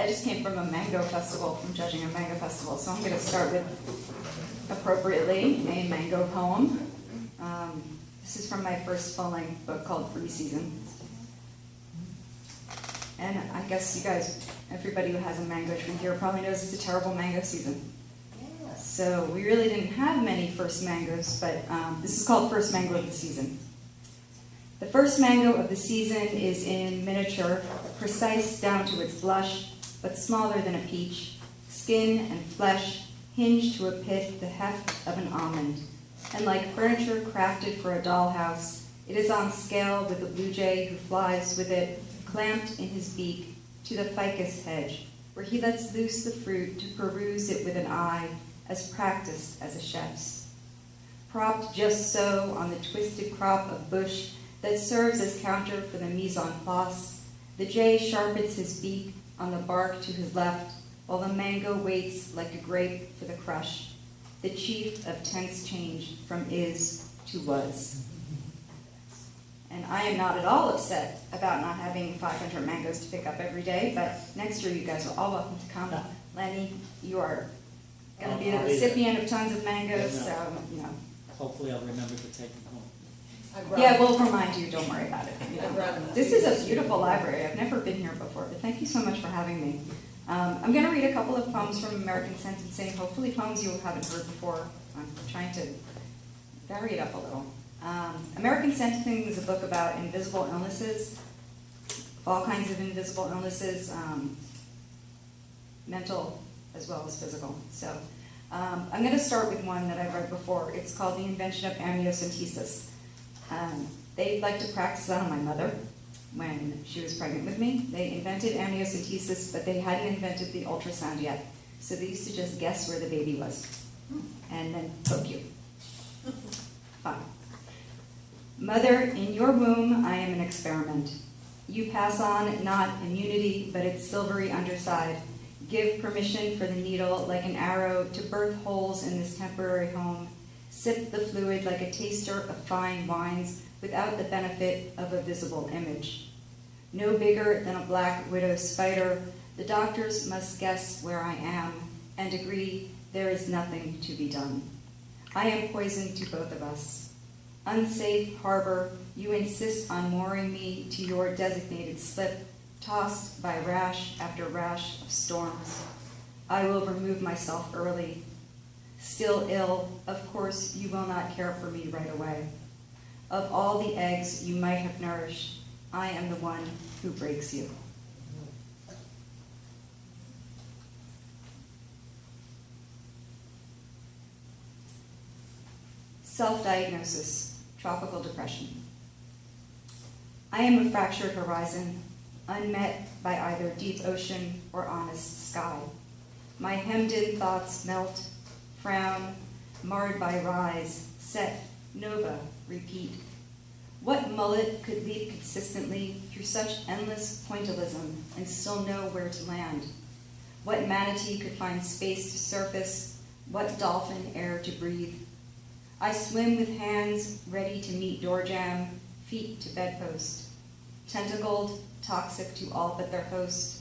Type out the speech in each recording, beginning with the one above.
I just came from a mango festival, from judging a mango festival, so I'm going to start with, appropriately, a mango poem. This is from my first full-length book called Free Season. And I guess you guys, everybody who has a mango tree here probably knows it's a terrible mango season. So we really didn't have many first mangoes, but this is called First Mango of the Season. The first mango of the season is in miniature, precise down to its blush, but smaller than a peach, skin and flesh hinged to a pith the heft of an almond. And like furniture crafted for a dollhouse, it is on scale with the blue jay who flies with it, clamped in his beak, to the ficus hedge, where he lets loose the fruit to peruse it with an eye as practiced as a chef's. Propped just so on the twisted crop of bush that serves as counter for the mise en place, the jay sharpens his beak on the bark to his left, while the mango waits like a grape for the crush, the chief of tense change from is to was. And I am not at all upset about not having 500 mangoes to pick up every day, but next year you guys are all welcome to come. Lenny, you are going to be the recipient of tons of mangoes, so, you know. Hopefully I'll remember to take them home. Yeah, we'll remind you, don't worry about it. You know. This is a beautiful library. I've never been here before, but thank you so much for having me. I'm going to read a couple of poems from American Sentencing, hopefully poems you haven't heard before. I'm trying to vary it up a little. American Sentencing is a book about invisible illnesses, all kinds of invisible illnesses, mental as well as physical. So I'm going to start with one that I've read before. It's called The Invention of Amniocentesis. They like to practice that on my mother when she was pregnant with me. They invented amniocentesis, but they hadn't invented the ultrasound yet. So they used to just guess where the baby was and then poke you. Fun. Mother, in your womb, I am an experiment. You pass on not immunity, but its silvery underside. Give permission for the needle, like an arrow, to birth holes in this temporary home. Sip the fluid like a taster of fine wines without the benefit of a visible image. No bigger than a black widow spider, the doctors must guess where I am and agree there is nothing to be done. I am poison to both of us. Unsafe harbor, you insist on mooring me to your designated slip, tossed by rash after rash of storms. I will remove myself early. Still ill, of course you will not care for me right away. Of all the eggs you might have nourished, I am the one who breaks you. Self-diagnosis, tropical depression. I am a fractured horizon, unmet by either deep ocean or honest sky. My hemmed-in thoughts melt, frown, marred by rise, set, nova, repeat. What mullet could leap consistently through such endless pointillism and still know where to land? What manatee could find space to surface? What dolphin air to breathe? I swim with hands ready to meet door jamb, feet to bedpost. Tentacled, toxic to all but their host.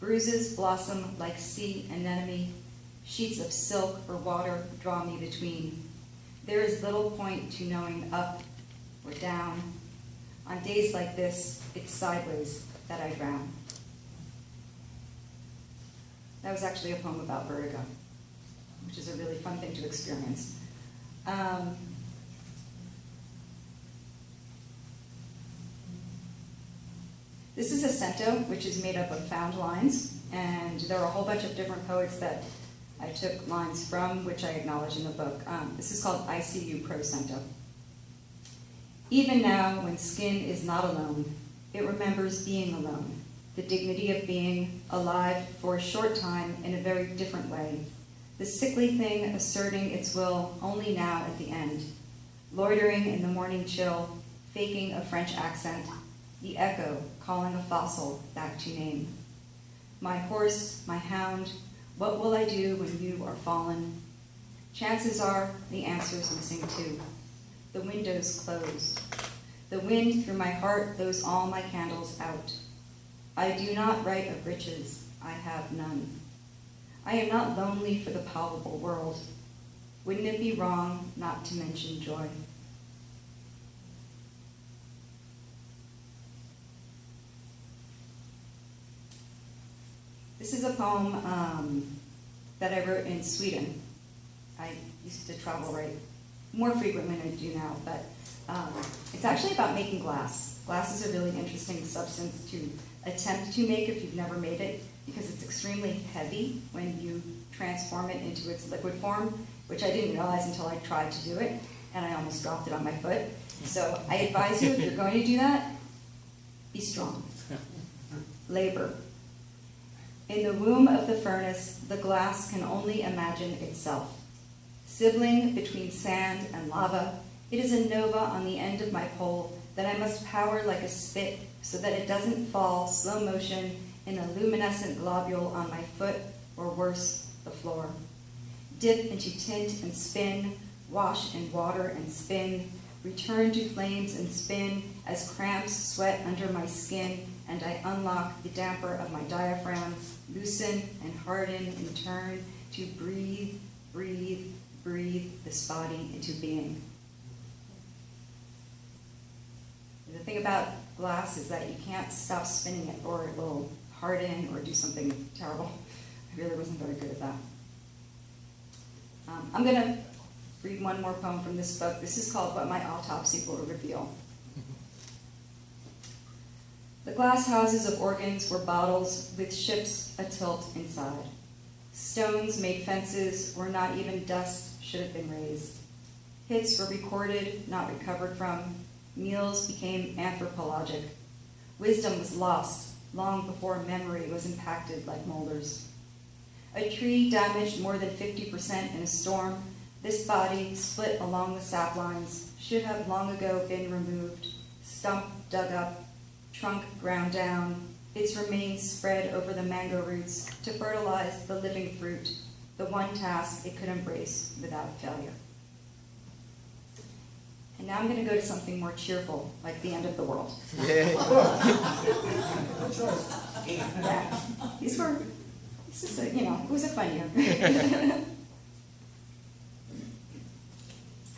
Bruises blossom like sea anemone. Sheets of silk or water draw me between. There is little point to knowing up or down. On days like this, it's sideways that I drown. That was actually a poem about vertigo, which is a really fun thing to experience. This is a cento, which is made up of found lines, and there are a whole bunch of different poets that I took lines from, which I acknowledge in the book. This is called ICU Prose Cento. Even now, when skin is not alone, it remembers being alone, the dignity of being alive for a short time in a very different way, the sickly thing asserting its will only now at the end, loitering in the morning chill, faking a French accent, the echo calling a fossil back to name. My horse, my hound, what will I do when you are fallen? Chances are the answer's missing too. The window's closed. The wind through my heart blows all my candles out. I do not write of riches, I have none. I am not lonely for the palpable world. Wouldn't it be wrong not to mention joy? This is a poem that I wrote in Sweden. I used to travel more frequently than I do now, but it's actually about making glass. Glass is a really interesting substance to attempt to make if you've never made it, because it's extremely heavy when you transform it into its liquid form, which I didn't realize until I tried to do it, and I almost dropped it on my foot. So I advise you, if you're going to do that, be strong. Labor. In the womb of the furnace, the glass can only imagine itself. Sibling between sand and lava, it is a nova on the end of my pole that I must power like a spit so that it doesn't fall slow motion in a luminescent globule on my foot, or worse, the floor. Dip into tint and spin, wash in water and spin, return to flames and spin as cramps sweat under my skin and I unlock the damper of my diaphragm, loosen and harden in turn to breathe, breathe, breathe this body into being. The thing about glass is that you can't stop spinning it or it will harden or do something terrible. I really wasn't very good at that. I'm going to read one more poem from this book. This is called What My Autopsy Will Reveal. The glass houses of organs were bottles with ships atilt inside. Stones made fences where not even dust should have been raised. Hits were recorded, not recovered from. Meals became anthropologic. Wisdom was lost long before memory was impacted like molders. A tree damaged more than 50% in a storm. This body, split along the sap lines, should have long ago been removed, stump dug up, trunk ground down, its remains spread over the mango roots to fertilize the living fruit, the one task it could embrace without failure. And now I'm going to go to something more cheerful, like the end of the world. Yeah. It was a fun year.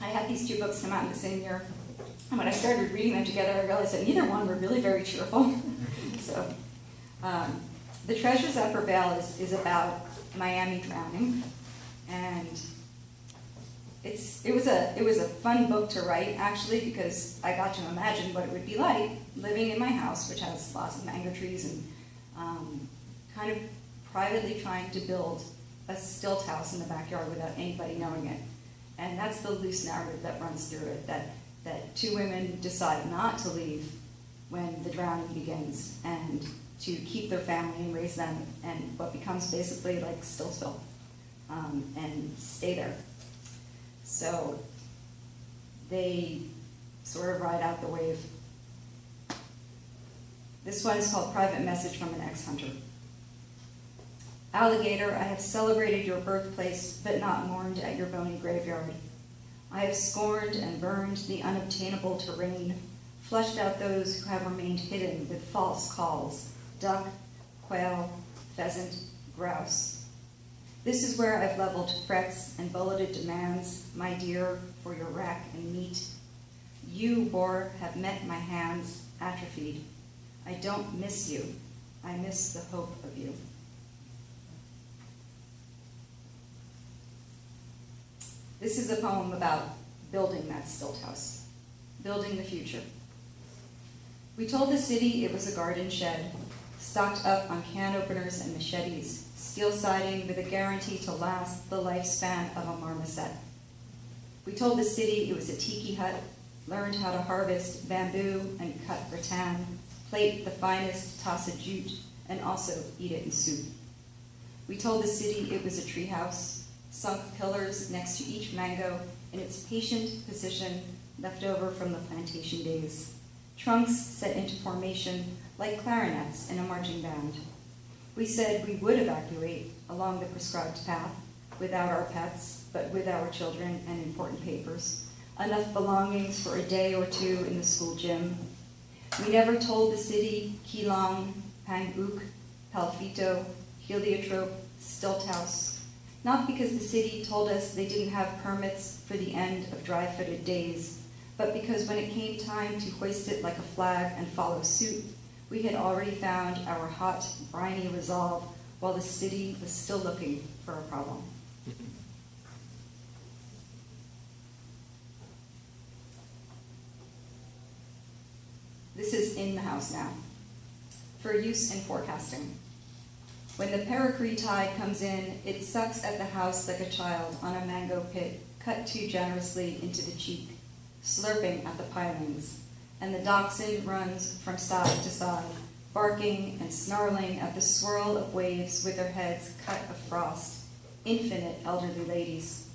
I had these two books come out in the same year, and when I started reading them together, I realized that neither one were really very cheerful. So, The Treasures That Prevail is about Miami drowning, and it was a fun book to write, actually, because I got to imagine what it would be like living in my house, which has lots of mango trees, and kind of privately trying to build a stilt house in the backyard without anybody knowing it. And that's the loose narrative that runs through it, that two women decide not to leave when the drowning begins, and to keep their family and raise them, and what becomes basically like Stiltsville, and stay there. So they sort of ride out the wave. This one is called Private Message from an Ex-Hunter. Alligator, I have celebrated your birthplace, but not mourned at your bony graveyard. I have scorned and burned the unobtainable terrain, flushed out those who have remained hidden with false calls, duck, quail, pheasant, grouse. This is where I've leveled threats and bulleted demands, my dear, for your rack and meat. You, boar, have met my hands, atrophied. I don't miss you. I miss the hope of you. This is a poem about building that stilt house, building the future. We told the city it was a garden shed, stocked up on can openers and machetes, steel siding with a guarantee to last the lifespan of a marmoset. We told the city it was a tiki hut, learned how to harvest bamboo and cut rattan, plate the finest tassa jute, and also eat it in soup. We told the city it was a treehouse, sunk pillars next to each mango in its patient position left over from the plantation days. Trunks set into formation like clarinets in a marching band. We said we would evacuate along the prescribed path without our pets, but with our children and important papers, enough belongings for a day or two in the school gym. We never told the city Keelong, Panguk, Palfito, heliotrope, stilt house, not because the city told us they didn't have permits for the end of dry-footed days, but because when it came time to hoist it like a flag and follow suit, we had already found our hot, briny resolve while the city was still looking for a problem. This is in the house now, for use in forecasting. When the pericree tide comes in, it sucks at the house like a child on a mango pit cut too generously into the cheek, slurping at the pilings, and the dachshund runs from side to side, barking and snarling at the swirl of waves with their heads cut of frost, infinite elderly ladies.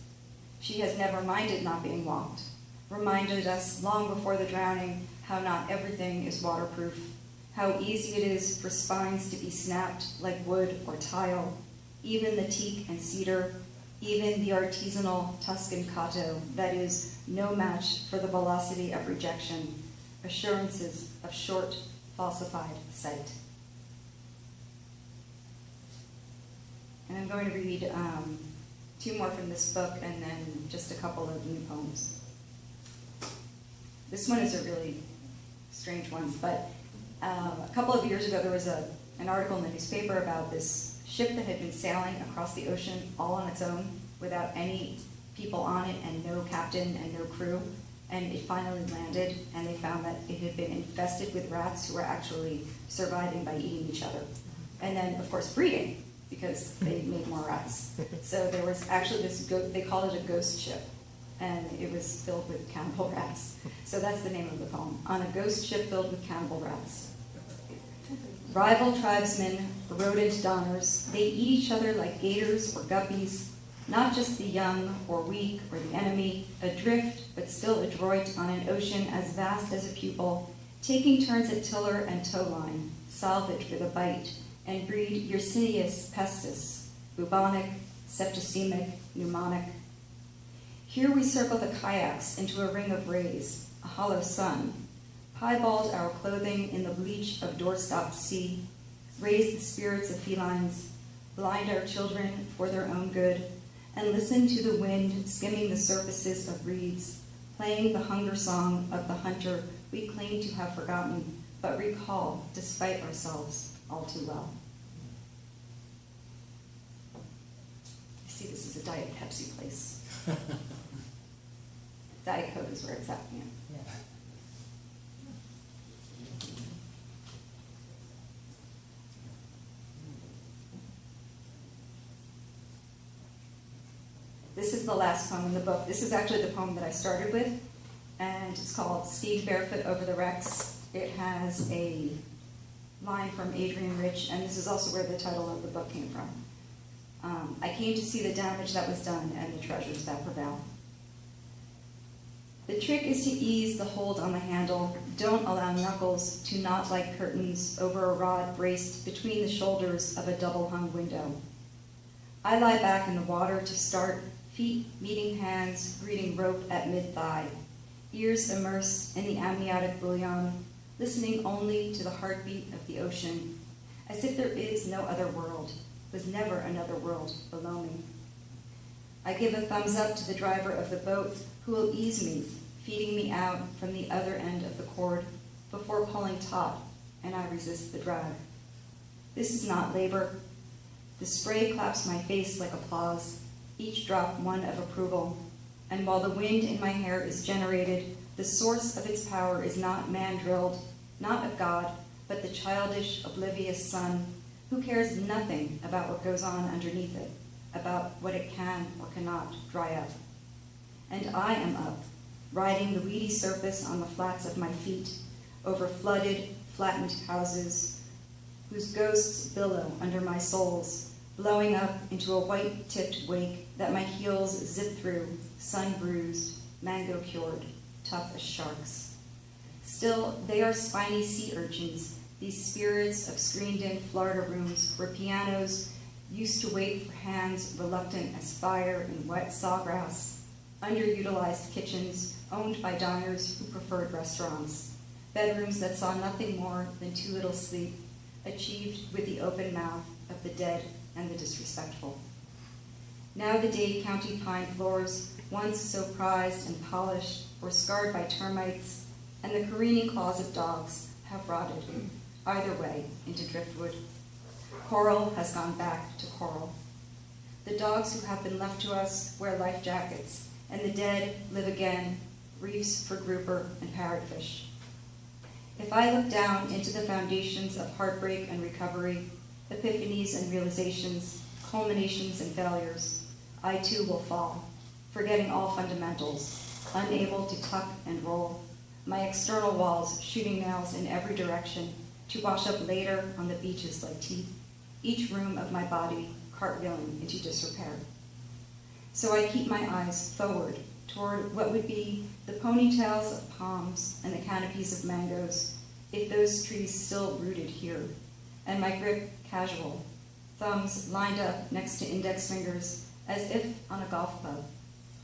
She has never minded not being walked, reminded us long before the drowning how not everything is waterproof, how easy it is for spines to be snapped like wood or tile, even the teak and cedar, even the artisanal Tuscan cato that is no match for the velocity of rejection, assurances of short, falsified sight. And I'm going to read 2 more from this book and then just a couple of new poems. This one is a really strange one, but a couple of years ago there was an article in the newspaper about this ship that had been sailing across the ocean all on its own without any people on it and no captain and no crew. And it finally landed, and they found that it had been infested with rats who were actually surviving by eating each other. And then, of course, breeding, because they made more rats. So there was actually this, they called it a ghost ship, and it was filled with cannibal rats. So that's the name of the poem, On a Ghost Ship Filled with Cannibal Rats. Rival tribesmen, rodent donners, they eat each other like gators or guppies, not just the young or weak or the enemy, adrift but still adroit on an ocean as vast as a pupil, taking turns at tiller and tow line, salvage with a bite, and breed Yersinia pestis, bubonic, septicemic, pneumonic. Here we circle the kayaks into a ring of rays, a hollow sun, piebald our clothing in the bleach of doorstop sea, raise the spirits of felines, blind our children for their own good, and listen to the wind skimming the surfaces of reeds, playing the hunger song of the hunter we claim to have forgotten, but recall, despite ourselves, all too well. You see, this is a Diet Pepsi place. Diet Coke is where it's at, yeah. This is the last poem in the book. This is actually the poem that I started with, and it's called Steed Barefoot Over the Wrecks. It has a line from Adrian Rich, and this is also where the title of the book came from. I came to see the damage that was done and the treasures that prevail. The trick is to ease the hold on the handle. Don't allow knuckles to knot like curtains over a rod braced between the shoulders of a double-hung window. I lie back in the water to start, feet meeting hands, greeting rope at mid-thigh, ears immersed in the amniotic bouillon, listening only to the heartbeat of the ocean, as if there is no other world, was never another world below me. I give a thumbs up to the driver of the boat who will ease me, feeding me out from the other end of the cord before pulling taut, and I resist the drag. This is not labor. The spray claps my face like applause, each drop one of approval, and while the wind in my hair is generated, the source of its power is not man-drilled, not of God, but the childish, oblivious sun, who cares nothing about what goes on underneath it, about what it can or cannot dry up. And I am up, riding the weedy surface on the flats of my feet, over flooded, flattened houses, whose ghosts billow under my soles, blowing up into a white-tipped wake that my heels zip through, sun-bruised, mango-cured, tough as sharks. Still, they are spiny sea urchins, these spirits of screened-in Florida rooms where pianos used to wait for hands reluctant as fire in wet sawgrass, underutilized kitchens owned by diners who preferred restaurants, bedrooms that saw nothing more than too little sleep, achieved with the open mouth of the dead and the disrespectful. Now the Dade County pine floors, once so prized and polished, were scarred by termites, and the careening claws of dogs have rotted, either way, into driftwood. Coral has gone back to coral. The dogs who have been left to us wear life jackets, and the dead live again, reefs for grouper and parrotfish. If I look down into the foundations of heartbreak and recovery, epiphanies and realizations, culminations and failures, I too will fall, forgetting all fundamentals, unable to tuck and roll, my external walls shooting nails in every direction to wash up later on the beaches like teeth, each room of my body cartwheeling into disrepair. So I keep my eyes forward toward what would be the ponytails of palms and the canopies of mangoes, if those trees still rooted here, and my grip casual, thumbs lined up next to index fingers as if on a golf club,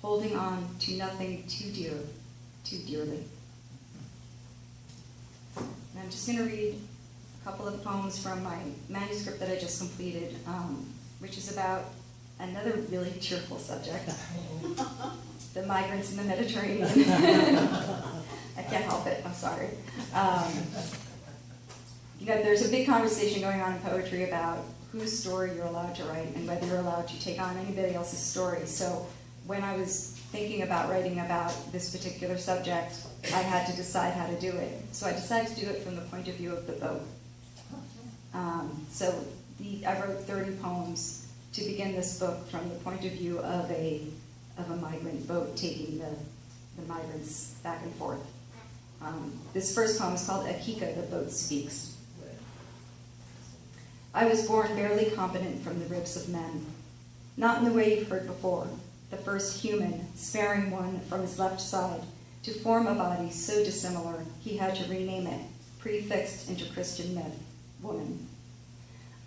holding on to nothing too dearly. And I'm just going to read a couple of poems from my manuscript that I just completed, which is about another really cheerful subject, the migrants in the Mediterranean. I can't help it, I'm sorry. There's a big conversation going on in poetry about whose story you're allowed to write and whether you're allowed to take on anybody else's story. So when I was thinking about writing about this particular subject, I had to decide how to do it. So I decided to do it from the point of view of the boat. I wrote 30 poems to begin this book from the point of view of a migrant boat taking the migrants back and forth. This first poem is called Akika, the Boat Speaks. I was born barely competent from the ribs of men, not in the way you've heard before, the first human sparing one from his left side to form a body so dissimilar he had to rename it, prefixed into Christian myth, woman.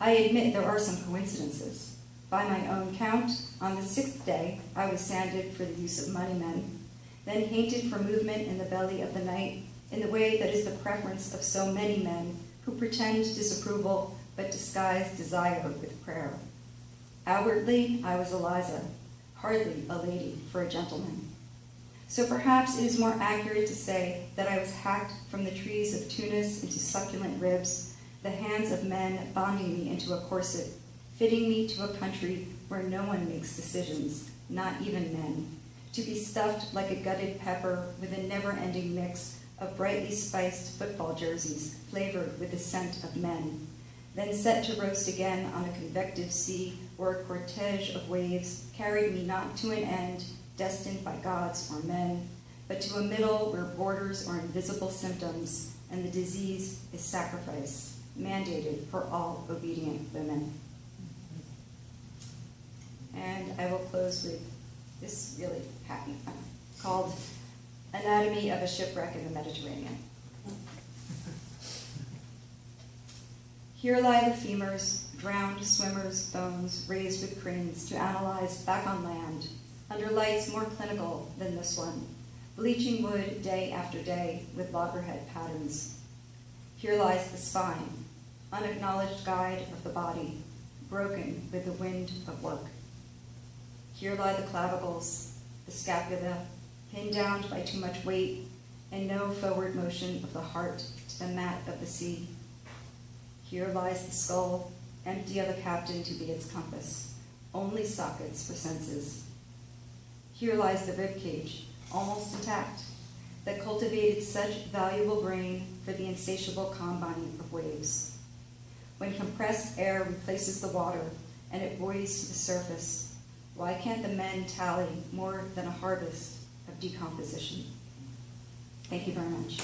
I admit there are some coincidences. By my own count, on the 6th day, I was sanded for the use of money men, then hated for movement in the belly of the night in the way that is the preference of so many men who pretend disapproval but disguise desire with prayer. Outwardly, I was Eliza, hardly a lady for a gentleman. So perhaps it is more accurate to say that I was hacked from the trees of Tunis into succulent ribs, the hands of men bonding me into a corset, fitting me to a country where no one makes decisions, not even men, to be stuffed like a gutted pepper with a never-ending mix of brightly spiced football jerseys flavored with the scent of men, then set to roast again on a convective sea where a cortege of waves carried me not to an end destined by gods or men, but to a middle where borders are invisible symptoms and the disease is sacrifice, mandated for all obedient women. And I will close with this really happy poem called Anatomy of a Shipwreck in the Mediterranean. Here lie the femurs, drowned swimmers' bones raised with cranes to analyze back on land, under lights more clinical than this one, bleaching wood day after day with loggerhead patterns. Here lies the spine, unacknowledged guide of the body, broken with the wind of work. Here lie the clavicles, the scapula, pinned down by too much weight, and no forward motion of the heart to the mat of the sea. Here lies the skull, empty of a captain to be its compass, only sockets for senses. Here lies the ribcage, almost intact, that cultivated such valuable brain for the insatiable combine of waves. When compressed air replaces the water and it buoys to the surface, why can't the men tally more than a harvest of decomposition? Thank you very much.